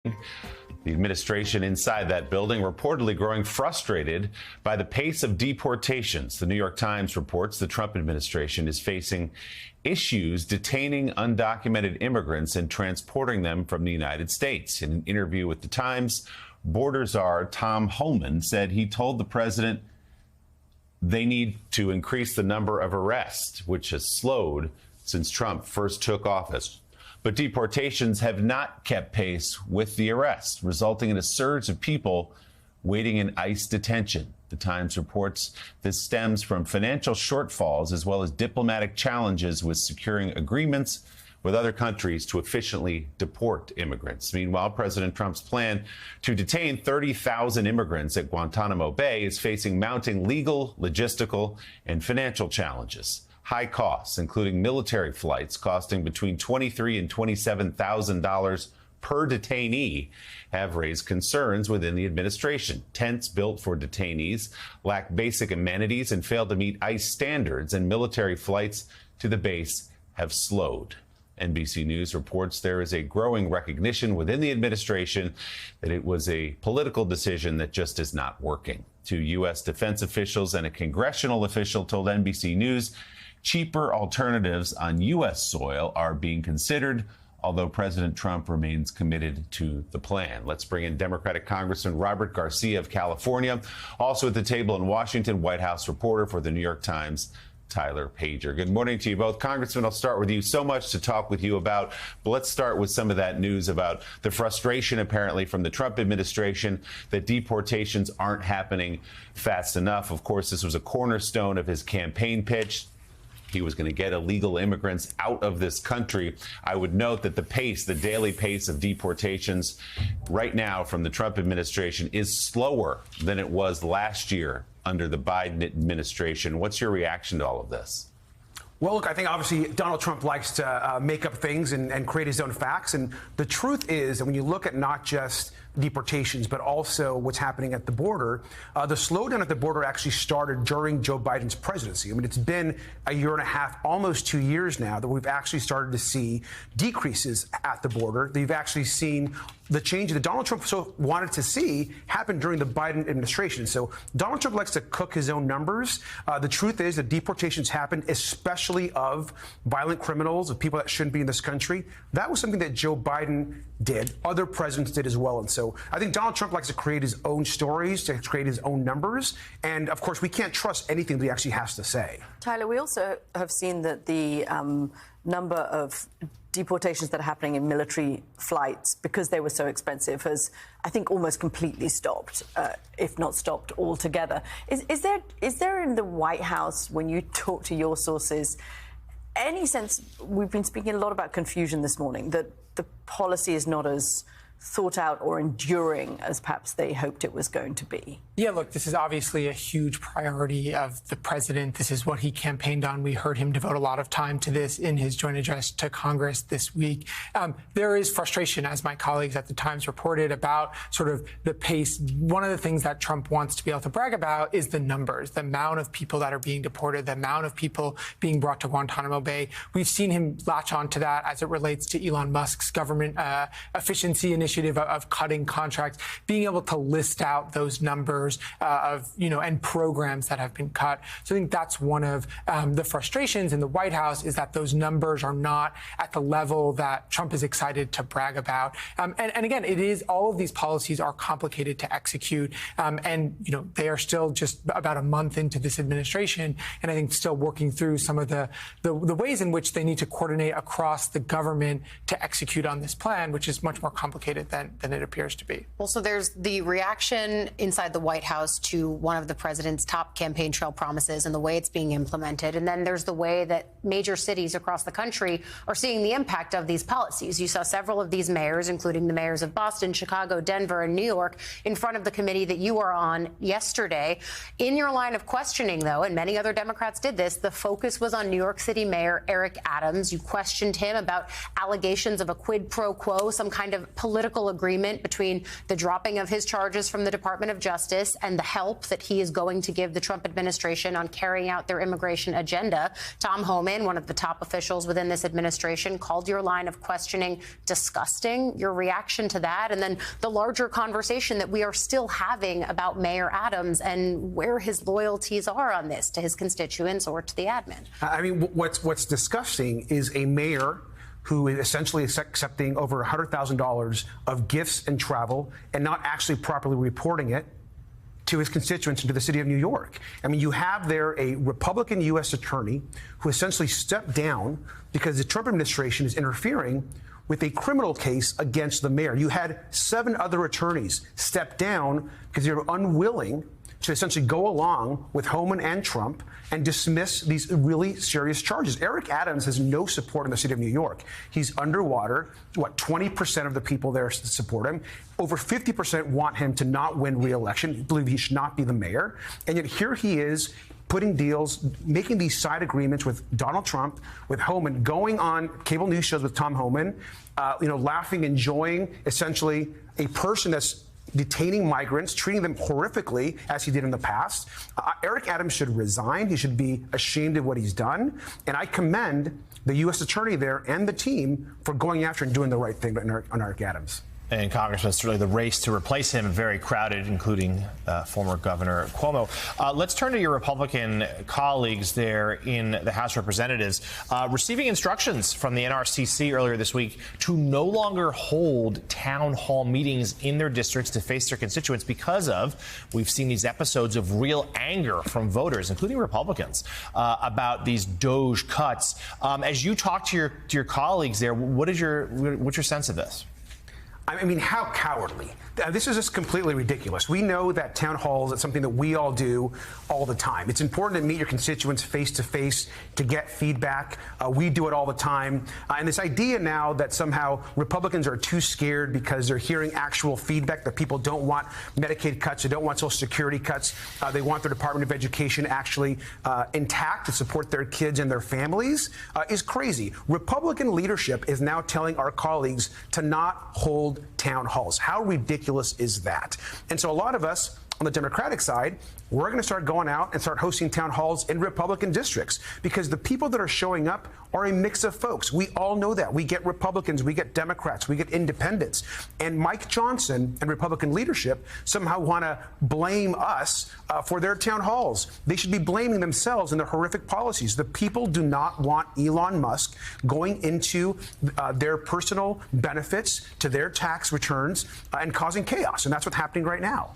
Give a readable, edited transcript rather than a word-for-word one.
The administration inside that building reportedly growing frustrated by the pace of deportations. The New York Times reports the Trump administration is facing issues detaining undocumented immigrants and transporting them from the United States. In an interview with the Times, border czar Tom Homan said he told the president they need to increase the number of arrests, which has slowed since Trump first took office. But deportations have not kept pace with the arrests, resulting in a surge of people waiting in ICE detention. The Times reports this stems from financial shortfalls as well as diplomatic challenges with securing agreements with other countries to efficiently deport immigrants. Meanwhile, President Trump's plan to detain 30,000 immigrants at Guantanamo Bay is facing mounting legal, logistical, and financial challenges. High costs, including military flights costing between $23,000 and $27,000 per detainee, have raised concerns within the administration. Tents built for detainees lack basic amenities and fail to meet ICE standards, and military flights to the base have slowed. NBC News reports there is a growing recognition within the administration that it was a political decision that just is not working. Two U.S. defense officials and a congressional official told NBC News cheaper alternatives on U.S. soil are being considered, although President Trump remains committed to the plan. Let's bring in Democratic Congressman Robert Garcia of California. Also at the table in Washington, White House reporter for the New York Times, Tyler Pager. Good morning to you both. Congressman, I'll start with you. So much to talk with you about, but let's start with some of that news about the frustration apparently from the Trump administration that deportations aren't happening fast enough. Of course, this was a cornerstone of his campaign pitch. He was going to get illegal immigrants out of this country. I would note that the pace, the daily pace of deportations right now from the Trump administration is slower than it was last year under the Biden administration. What's your reaction to all of this? Well, look, I think obviously Donald Trump likes to make up things and create his own facts. And the truth is that when you look at not just deportations, but also what's happening at the border, the slowdown at the border actually started during Joe Biden's presidency. I mean, it's been a year and a half, almost 2 years now, that we've actually started to see decreases at the border. You've actually seen the change that Donald Trump so wanted to see happen during the Biden administration. So Donald Trump likes to cook his own numbers. The truth is that deportations happen, especially of violent criminals, of people that shouldn't be in this country. That was something that Joe Biden did. Other presidents did as well. And so I think Donald Trump likes to create his own stories, to create his own numbers. And of course, we can't trust anything that he actually has to say. Tyler, we also have seen that the number of deportations that are happening in military flights, because they were so expensive, has, I think, almost completely stopped, if not stopped altogether. Is there in the White House, when you talk to your sources, any sense, we've been speaking a lot about confusion this morning, that the policy is not as thought out or enduring as perhaps they hoped it was going to be? Yeah, look, this is obviously a huge priority of the president. This is what he campaigned on. We heard him devote a lot of time to this in his joint address to Congress this week. There is frustration, as my colleagues at the Times reported, about sort of the pace. One of the things that Trump wants to be able to brag about is the numbers, the amount of people that are being deported, the amount of people being brought to Guantanamo Bay. We've seen him latch on to that as it relates to Elon Musk's government efficiency initiative of cutting contracts, being able to list out those numbers and programs that have been cut. So I think that's one of the frustrations in the White House, is that those numbers are not at the level that Trump is excited to brag about. And again, it is, all of these policies are complicated to execute. They are still just about a month into this administration, and I think still working through some of the ways in which they need to coordinate across the government to execute on this plan, which is much more complicated than it appears to be. Well, so there's the reaction inside the White House to one of the president's top campaign trail promises and the way it's being implemented. And then there's the way that major cities across the country are seeing the impact of these policies. You saw several of these mayors, including the mayors of Boston, Chicago, Denver, and New York, in front of the committee that you were on yesterday. In your line of questioning, though, and many other Democrats did this, the focus was on New York City Mayor Eric Adams. You questioned him about allegations of a quid pro quo, some kind of political political agreement between the dropping of his charges from the Department of Justice and the help that he is going to give the Trump administration on carrying out their immigration agenda. Tom Homan, one of the top officials within this administration, called your line of questioning disgusting. Your reaction to that, and then the larger conversation that we are still having about Mayor Adams and where his loyalties are on this, to his constituents or to the admin. I mean, what's disgusting is a mayor who is essentially accepting over $100,000 of gifts and travel and not actually properly reporting it to his constituents and to the city of New York. I mean, you have there a Republican U.S. attorney who essentially stepped down because the Trump administration is interfering with a criminal case against the mayor. You had 7 other attorneys step down because they were unwilling to essentially go along with Homan and Trump and dismiss these really serious charges. Eric Adams has no support in the city of New York. He's underwater. 20% of the people there support him. Over 50% want him to not win re-election, believe he should not be the mayor. And yet here he is putting deals, making these side agreements with Donald Trump, with Homan, going on cable news shows with Tom Homan, laughing, enjoying essentially a person that's detaining migrants, treating them horrifically as he did in the past. Eric Adams should resign. He should be ashamed of what he's done. And I commend the U.S. attorney there and the team for going after and doing the right thing on Eric Adams. And Congressman, certainly the race to replace him very crowded, including former Governor Cuomo. Let's turn to your Republican colleagues there in the House of Representatives, receiving instructions from the NRCC earlier this week to no longer hold town hall meetings in their districts to face their constituents because we've seen these episodes of real anger from voters, including Republicans, about these DOJ cuts. As you talk to your colleagues there, what's your sense of this? I mean, how cowardly. This is just completely ridiculous. We know that town halls is something that we all do all the time. It's important to meet your constituents face to face to get feedback. We do it all the time. And this idea now that somehow Republicans are too scared because they're hearing actual feedback that people don't want Medicaid cuts, they don't want Social Security cuts, they want their Department of Education actually intact to support their kids and their families is crazy. Republican leadership is now telling our colleagues to not hold town halls. How ridiculous is that? And so a lot of us on the Democratic side, we're going to start going out and start hosting town halls in Republican districts because the people that are showing up are a mix of folks. We all know that. We get Republicans, we get Democrats, we get independents. And Mike Johnson and Republican leadership somehow want to blame us for their town halls. They should be blaming themselves and their horrific policies. The people do not want Elon Musk going into their personal benefits to their tax returns and causing chaos. And that's what's happening right now.